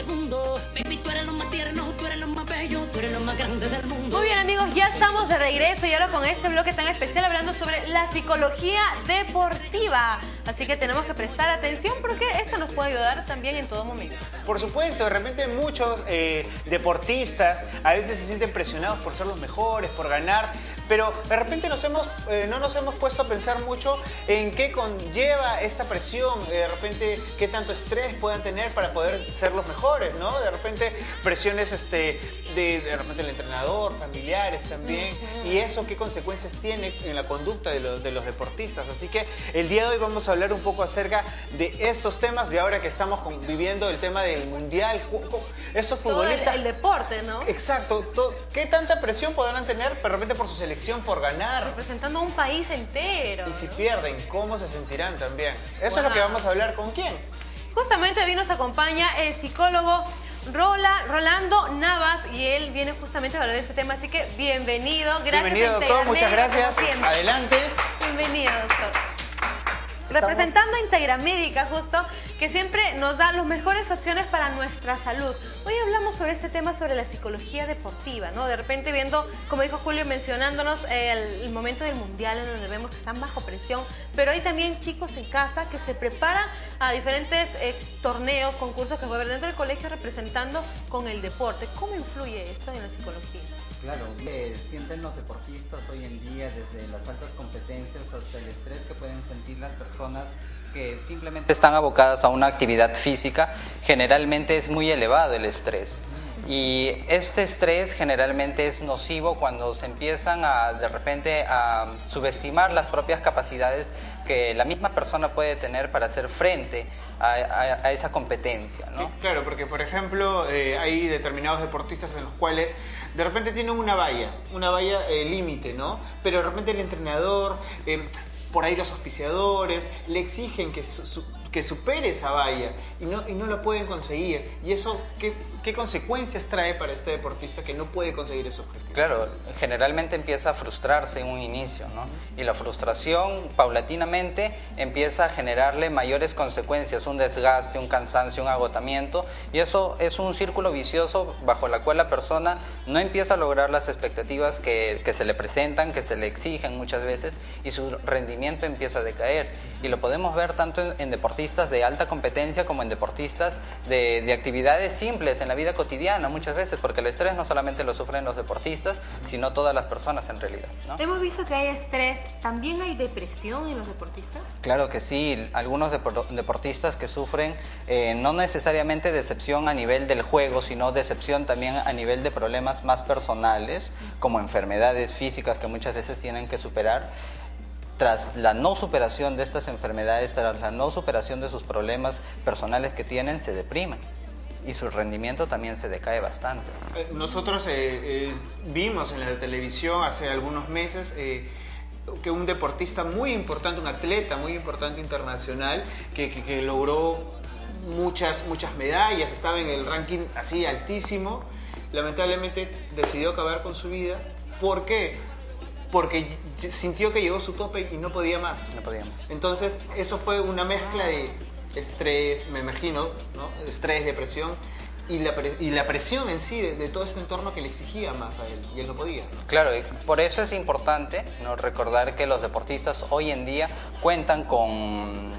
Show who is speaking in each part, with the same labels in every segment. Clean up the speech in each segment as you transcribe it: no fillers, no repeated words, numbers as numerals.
Speaker 1: del mundo. Baby, tú eres lo más tierno, tú eres lo más bello, tú eres lo más grande del mundo.
Speaker 2: Muy bien, amigos, ya estamos de regreso y ahora con este bloque tan especial hablando sobre la psicología deportiva. Así que tenemos que prestar atención porque esto nos puede ayudar también en todo momento.
Speaker 3: Por supuesto, de repente muchos deportistas a veces se sienten presionados por ser los mejores, por ganar, pero de repente no nos hemos puesto a pensar mucho en qué conlleva esta presión, de repente qué tanto estrés puedan tener para poder ser los mejores, ¿no? De repente presiones de repente el entrenador, familiares también, y eso qué consecuencias tiene en la conducta de los deportistas. Así que el día de hoy vamos a hablar un poco acerca de estos temas, de ahora que estamos viviendo el tema del mundial, estos futbolistas...
Speaker 2: Todo el deporte, ¿no?
Speaker 3: Exacto, ¿qué tanta presión podrán tener de repente por su selección, por ganar?
Speaker 2: Representando a un país entero.
Speaker 3: Y si pierden, ¿cómo se sentirán también? Eso es lo que vamos a hablar. ¿Con quién?
Speaker 2: Justamente hoy nos acompaña el psicólogo Rolando Navas y él viene justamente a hablar de este tema, así que bienvenido. Gracias.
Speaker 3: Bienvenido, doctor, muchas gracias. Adelante.
Speaker 2: Bienvenido, doctor. Representando a Integramédica, justo, que siempre nos da las mejores opciones para nuestra salud. Hoy hablamos sobre este tema, sobre la psicología deportiva, ¿no? De repente viendo, como dijo Julio, mencionándonos el momento del mundial en donde vemos que están bajo presión, pero hay también chicos en casa que se preparan a diferentes torneos, concursos que juegan dentro del colegio representando con el deporte. ¿Cómo influye esto en la psicología?
Speaker 4: Claro, sienten los deportistas hoy en día, desde las altas competencias hasta el estrés que pueden sentir las personas que simplemente están abocadas a una actividad física. Generalmente es muy elevado el estrés. Y este estrés generalmente es nocivo cuando se empiezan de repente a subestimar las propias capacidades que la misma persona puede tener para hacer frente a esa competencia, ¿no?
Speaker 3: Sí, claro, porque por ejemplo hay determinados deportistas en los cuales de repente tienen una valla límite, ¿no? Pero de repente el entrenador, por ahí los auspiciadores, le exigen que supere esa valla y no lo pueden conseguir. ¿Y eso qué consecuencias trae para este deportista que no puede conseguir ese objetivo?
Speaker 4: Claro, generalmente empieza a frustrarse en un inicio, ¿no? Y la frustración paulatinamente empieza a generarle mayores consecuencias, un desgaste, un cansancio, un agotamiento, y eso es un círculo vicioso bajo la cual la persona no empieza a lograr las expectativas que se le presentan, que se le exigen muchas veces, y su rendimiento empieza a decaer. Y lo podemos ver tanto en deportistas de alta competencia como en deportistas de actividades simples en la vida cotidiana muchas veces, porque el estrés no solamente lo sufren los deportistas, sino todas las personas en realidad, ¿no?
Speaker 2: Hemos visto que hay estrés, ¿también hay depresión en los deportistas?
Speaker 4: Claro que sí, algunos deportistas que sufren no necesariamente decepción a nivel del juego, sino decepción también a nivel de problemas más personales, como enfermedades físicas que muchas veces tienen que superar. Tras la no superación de estas enfermedades, tras la no superación de sus problemas personales que tienen, se deprimen y su rendimiento también se decae bastante.
Speaker 3: Nosotros vimos en la televisión hace algunos meses que un deportista muy importante, un atleta muy importante internacional que logró muchas medallas, estaba en el ranking así altísimo, lamentablemente decidió acabar con su vida. ¿Por qué? Porque sintió que llegó a su tope y no podía más.
Speaker 4: No podía más.
Speaker 3: Entonces, eso fue una mezcla de estrés, me imagino, ¿no? Estrés, depresión y la presión en sí de todo este entorno que le exigía más a él y él no podía.
Speaker 4: Claro, y por eso es importante, ¿no?, recordar que los deportistas hoy en día cuentan con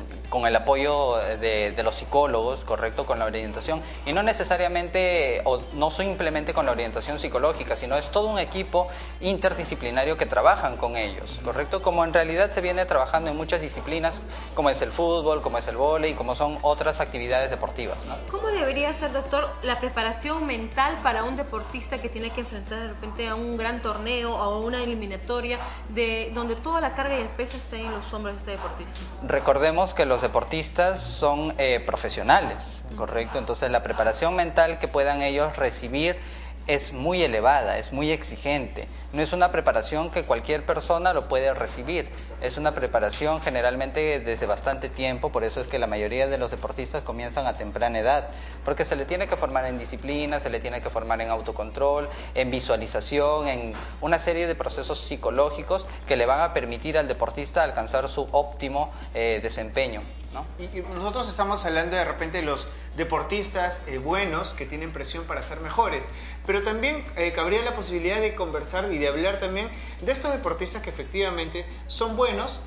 Speaker 4: el apoyo de los psicólogos, correcto, con la orientación, y no necesariamente o no simplemente con la orientación psicológica, sino es todo un equipo interdisciplinario que trabajan con ellos, correcto, como en realidad se viene trabajando en muchas disciplinas, como es el fútbol, como es el vóley, como son otras actividades deportivas, ¿no?
Speaker 2: ¿Cómo debería ser, doctor, la preparación mental para un deportista que tiene que enfrentar de repente a un gran torneo o a una eliminatoria donde toda la carga y el peso está en los hombros de este deportista?
Speaker 4: Recordemos que los deportistas son profesionales, ¿correcto? Entonces la preparación mental que puedan ellos recibir es muy elevada, es muy exigente. No es una preparación que cualquier persona lo puede recibir. Es una preparación generalmente desde bastante tiempo, por eso es que la mayoría de los deportistas comienzan a temprana edad, porque se le tiene que formar en disciplina, se le tiene que formar en autocontrol, en visualización, en una serie de procesos psicológicos que le van a permitir al deportista alcanzar su óptimo desempeño, ¿no?
Speaker 3: Y nosotros estamos hablando de repente de los deportistas buenos que tienen presión para ser mejores, pero también cabría la posibilidad de conversar y de hablar también de estos deportistas que efectivamente son buenos,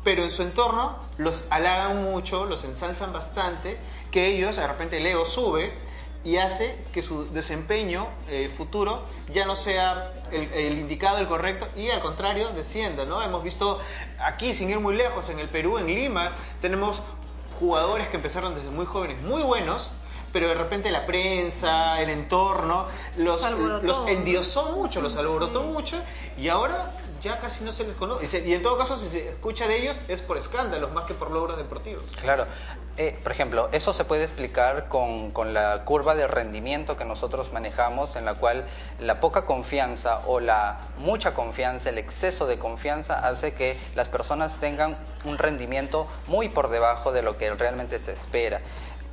Speaker 3: pero en su entorno los halagan mucho, los ensalzan bastante, que ellos de repente el ego sube y hace que su desempeño futuro ya no sea el indicado, el correcto, y al contrario descienda, ¿no? Hemos visto aquí, sin ir muy lejos, en el Perú, en Lima, tenemos jugadores que empezaron desde muy jóvenes, muy buenos, pero de repente la prensa, el entorno, los endiosó mucho, los alborotó mucho, y ahora ya casi no se les conoce. Y en todo caso, si se escucha de ellos, es por escándalos más que por logros deportivos.
Speaker 4: Claro. Por ejemplo, eso se puede explicar con la curva de rendimiento que nosotros manejamos, en la cual la poca confianza o la mucha confianza, el exceso de confianza hace que las personas tengan un rendimiento muy por debajo de lo que realmente se espera.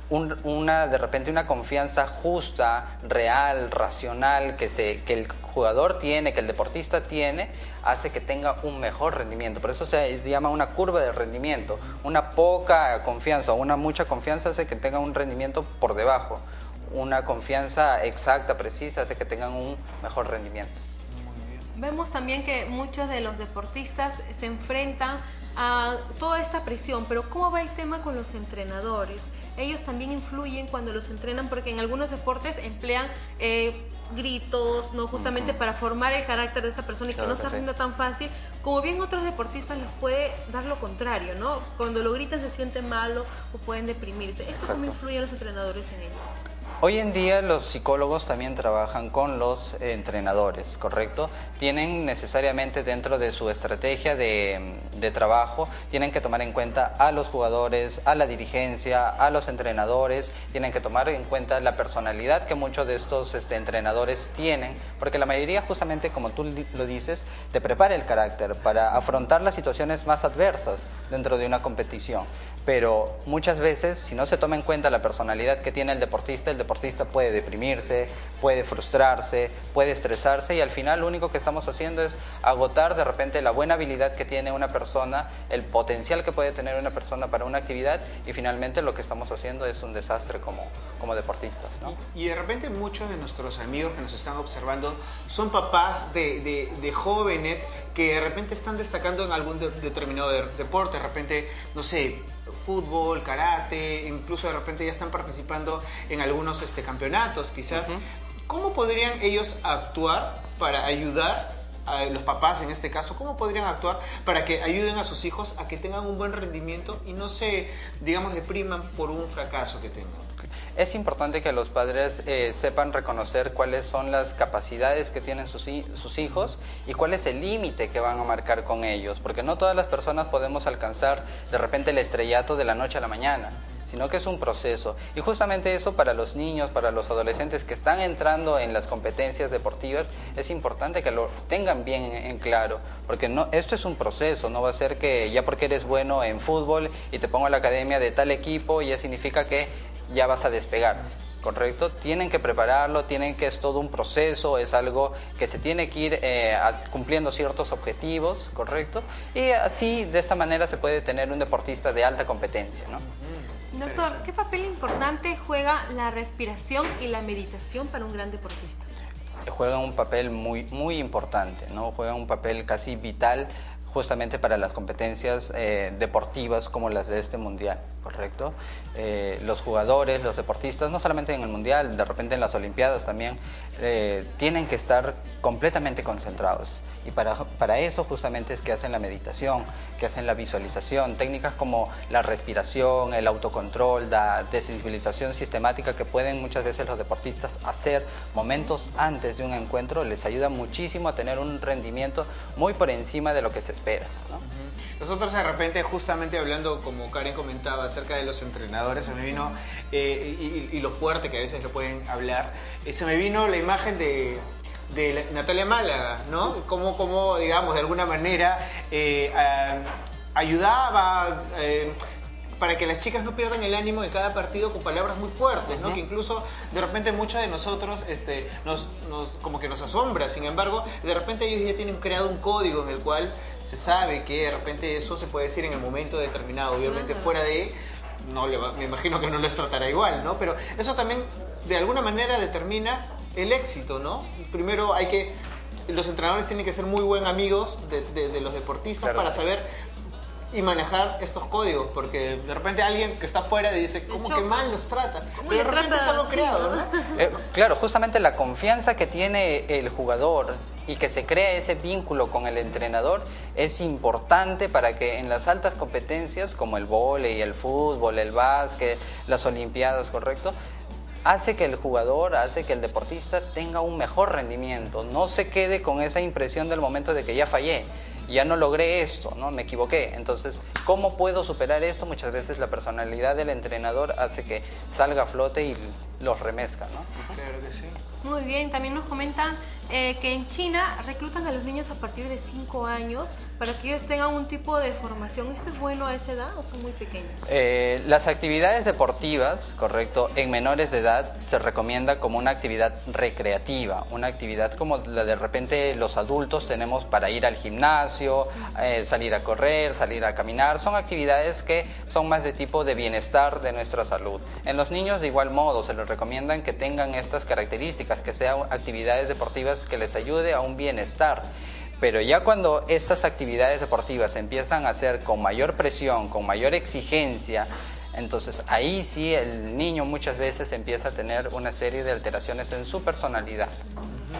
Speaker 4: De repente una confianza justa, real, racional, que el jugador tiene, que el deportista tiene, hace que tenga un mejor rendimiento. Por eso se llama una curva de rendimiento. Una poca confianza o una mucha confianza hace que tenga un rendimiento por debajo. Una confianza exacta, precisa, hace que tengan un mejor rendimiento.
Speaker 2: Vemos también que muchos de los deportistas se enfrentan a toda esta presión, pero ¿cómo va el tema con los entrenadores? Ellos también influyen cuando los entrenan, porque en algunos deportes emplean gritos, ¿no? Justamente para formar el carácter de esta persona y que no se rinda tan fácil, como bien otros deportistas les puede dar lo contrario, ¿no? Cuando lo gritan se sienten malo o pueden deprimirse. ¿Esto cómo influyen los entrenadores en ellos?
Speaker 4: Hoy en día los psicólogos también trabajan con los entrenadores, ¿correcto? Tienen necesariamente dentro de su estrategia de trabajo, tienen que tomar en cuenta a los jugadores, a la dirigencia, a los entrenadores, tienen que tomar en cuenta la personalidad que muchos de estos entrenadores tienen, porque la mayoría, justamente como tú lo dices, te prepara el carácter para afrontar las situaciones más adversas dentro de una competición. Pero muchas veces, si no se toma en cuenta la personalidad que tiene el deportista puede deprimirse, puede frustrarse, puede estresarse, y al final lo único que estamos haciendo es agotar de repente la buena habilidad que tiene una persona, el potencial que puede tener una persona para una actividad, y finalmente lo que estamos haciendo es un desastre como deportistas, ¿no?
Speaker 3: Y de repente muchos de nuestros amigos que nos están observando son papás de jóvenes que de repente están destacando en algún determinado deporte, de repente, no sé, fútbol, karate, incluso de repente ya están participando en algunos campeonatos quizás. ¿Cómo podrían ellos actuar para ayudar a los papás en este caso? ¿Cómo podrían actuar para que ayuden a sus hijos a que tengan un buen rendimiento y no se, digamos, depriman por un fracaso que tengan?
Speaker 4: Es importante que los padres sepan reconocer cuáles son las capacidades que tienen sus hijos y cuál es el límite que van a marcar con ellos, porque no todas las personas podemos alcanzar de repente el estrellato de la noche a la mañana, sino que es un proceso. Y justamente eso, para los niños, para los adolescentes que están entrando en las competencias deportivas, es importante que lo tengan bien en claro, porque esto es un proceso. No va a ser que ya porque eres bueno en fútbol y te pongo a la academia de tal equipo, ya significa que ya vas a despegar, ¿correcto? Tienen que prepararlo, es todo un proceso, es algo que se tiene que ir cumpliendo ciertos objetivos, ¿correcto? Y así, de esta manera, se puede tener un deportista de alta competencia, ¿no?
Speaker 2: Doctor, ¿qué papel importante juega la respiración y la meditación para un gran deportista?
Speaker 4: Juegan un papel muy importante, ¿no? Juegan un papel casi vital justamente para las competencias deportivas como las de este mundial, ¿correcto? Los jugadores, los deportistas, no solamente en el mundial, de repente en las olimpiadas también, tienen que estar completamente concentrados. Y para eso justamente es que hacen la meditación, que hacen la visualización, técnicas como la respiración, el autocontrol, la desensibilización sistemática que pueden muchas veces los deportistas hacer momentos antes de un encuentro, les ayuda muchísimo a tener un rendimiento muy por encima de lo que se espera, ¿no?
Speaker 3: Nosotros de repente, justamente hablando, como Karen comentaba, acerca de los entrenadores, se me vino, y lo fuerte que a veces lo pueden hablar, se me vino la imagen de Natalia Málaga, ¿no? Como digamos, de alguna manera ayudaba, para que las chicas no pierdan el ánimo de cada partido con palabras muy fuertes, ¿no? Que incluso de repente muchos de nosotros como que nos asombra. Sin embargo, de repente ellos ya tienen creado un código en el cual se sabe que de repente eso se puede decir en el momento determinado. Obviamente fuera de... me imagino que no les tratará igual, ¿no? Pero eso también de alguna manera determina el éxito, ¿no? Primero los entrenadores tienen que ser muy buen amigos de los deportistas, claro, para saber y manejar estos códigos, porque de repente alguien que está afuera dice, ¿cómo que mal los trata? Pero de repente es algo creado, ¿no?
Speaker 4: Claro, justamente la confianza que tiene el jugador y que se crea ese vínculo con el entrenador es importante para que en las altas competencias como el vóley, el fútbol, el básquet, las olimpiadas, ¿correcto?, hace que el jugador, hace que el deportista tenga un mejor rendimiento, no se quede con esa impresión del momento de que ya fallé, ya no logré esto, ¿no? Me equivoqué. Entonces, ¿cómo puedo superar esto? Muchas veces la personalidad del entrenador hace que salga a flote y los remezca, ¿no?
Speaker 3: Claro que sí.
Speaker 2: Muy bien, también nos comentan que en China reclutan a los niños a partir de 5 años para que ellos tengan un tipo de formación. ¿Esto es bueno a esa edad o son muy pequeños?
Speaker 4: Las actividades deportivas, correcto, en menores de edad se recomienda como una actividad recreativa, una actividad como la de repente los adultos tenemos para ir al gimnasio, salir a correr, salir a caminar. Son actividades que son más de tipo de bienestar de nuestra salud. En los niños de igual modo se les recomiendan que tengan estas características, que sean actividades deportivas que les ayude a un bienestar. Pero ya cuando estas actividades deportivas se empiezan a hacer con mayor presión, con mayor exigencia, entonces ahí sí el niño muchas veces empieza a tener una serie de alteraciones en su personalidad,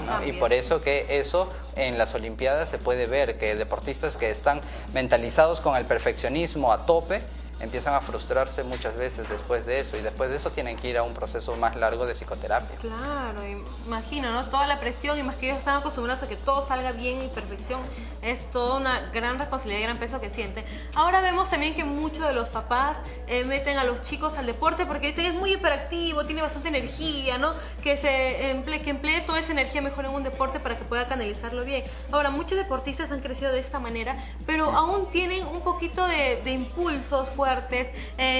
Speaker 4: ¿no? Y por eso que eso en las Olimpiadas se puede ver que deportistas que están mentalizados con el perfeccionismo a tope empiezan a frustrarse muchas veces después de eso, y después de eso tienen que ir a un proceso más largo de psicoterapia.
Speaker 2: Claro, imagino, ¿no? Toda la presión, y más que ellos están acostumbrados a que todo salga bien y perfección, es toda una gran responsabilidad y gran peso que sienten. Ahora vemos también que muchos de los papás meten a los chicos al deporte porque dicen es muy hiperactivo, tiene bastante energía, ¿no? Que emplee toda esa energía mejor en un deporte para que pueda canalizarlo bien. Ahora, muchos deportistas han crecido de esta manera, pero aún tienen un poquito de impulsos fuertes,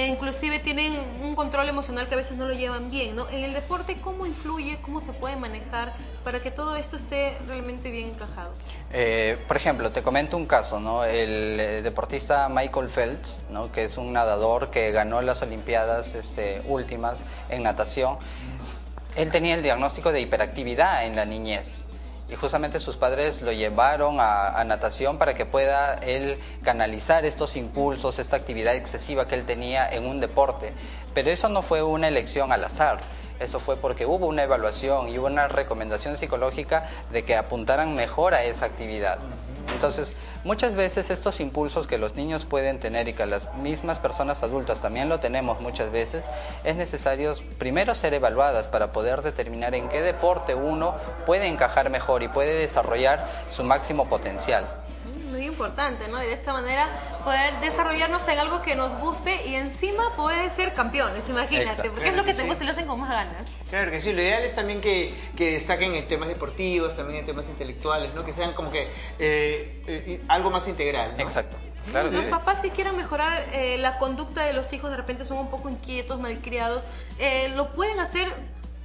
Speaker 2: inclusive tienen un control emocional que a veces no lo llevan bien, ¿no? En el deporte, ¿cómo influye, cómo se puede manejar para que todo esto esté realmente bien encajado?
Speaker 4: Por ejemplo, te comento un caso, ¿no? El deportista Michael Phelps, ¿no? Que es un nadador que ganó las Olimpiadas últimas en natación. Él tenía el diagnóstico de hiperactividad en la niñez. Y justamente sus padres lo llevaron a natación para que pueda él canalizar estos impulsos, esta actividad excesiva que él tenía en un deporte. Pero eso no fue una elección al azar. Eso fue porque hubo una evaluación y hubo una recomendación psicológica de que apuntaran mejor a esa actividad. Entonces, muchas veces estos impulsos que los niños pueden tener y que las mismas personas adultas también lo tenemos muchas veces, es necesario primero ser evaluadas para poder determinar en qué deporte uno puede encajar mejor y puede desarrollar su máximo potencial.
Speaker 2: Muy importante, ¿no? De esta manera poder desarrollarnos en algo que nos guste y encima poder ser campeones, imagínate.
Speaker 4: Exacto.
Speaker 2: Porque es lo que te gusta y lo hacen con más ganas.
Speaker 3: Claro que sí, lo ideal es también que destaquen en temas deportivos, también en temas intelectuales, ¿no? Que sean como que algo más integral, ¿no?
Speaker 4: Exacto. Claro que
Speaker 2: Los
Speaker 4: sí.
Speaker 2: papás que quieran mejorar la conducta de los hijos, de repente son un poco inquietos, malcriados, ¿lo pueden hacer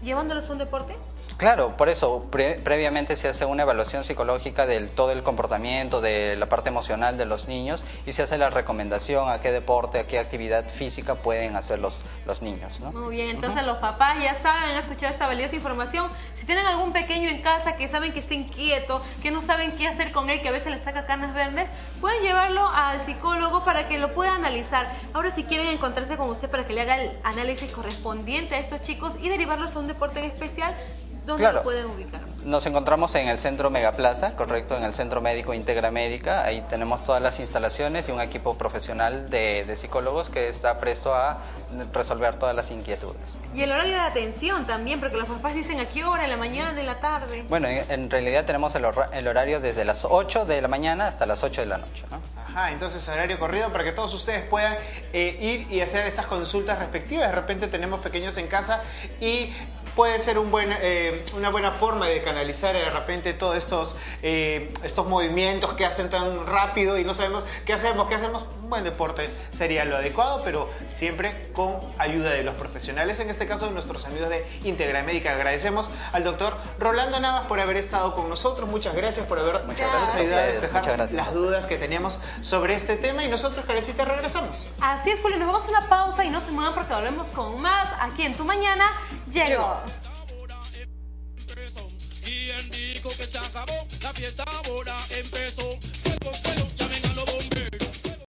Speaker 2: llevándolos a un deporte?
Speaker 4: Claro, por eso previamente se hace una evaluación psicológica de todo el comportamiento, de la parte emocional de los niños, y se hace la recomendación a qué deporte, a qué actividad física pueden hacer los niños, ¿no?
Speaker 2: Muy bien, entonces los papás ya saben, han escuchado esta valiosa información. Si tienen algún pequeño en casa que saben que está inquieto, que no saben qué hacer con él, que a veces les saca canas verdes, pueden llevarlo al psicólogo para que lo pueda analizar. Ahora, si quieren encontrarse con usted para que le haga el análisis correspondiente a estos chicos y derivarlos a un deporte en especial, ¿dónde
Speaker 4: Claro.
Speaker 2: lo pueden ubicar?
Speaker 4: Nos encontramos en el Centro Megaplaza, correcto, en el Centro Médico Integra Médica. Ahí tenemos todas las instalaciones y un equipo profesional de psicólogos que está presto a resolver todas las inquietudes.
Speaker 2: Y el horario de atención también, porque los papás dicen a qué hora, en la mañana, en la tarde.
Speaker 4: Bueno, en realidad tenemos el horario desde las 8 de la mañana hasta las 8 de la noche, ¿no?
Speaker 3: Ajá, entonces horario corrido para que todos ustedes puedan ir y hacer estas consultas respectivas. De repente tenemos pequeños en casa y puede ser una buena forma de canalizar de repente todos estos movimientos que hacen tan rápido y no sabemos qué hacemos. Un buen deporte sería lo adecuado, pero siempre con ayuda de los profesionales, en este caso nuestros amigos de Integramédica. Agradecemos al doctor Rolando Navas por haber estado con nosotros. Muchas gracias por habernos ayudado a despejar las dudas que teníamos sobre este tema, y nosotros, Karencita, regresamos.
Speaker 2: Así es, Julio, nos vamos a una pausa y no se muevan porque volvemos con más aquí en Tu Mañana Llegó.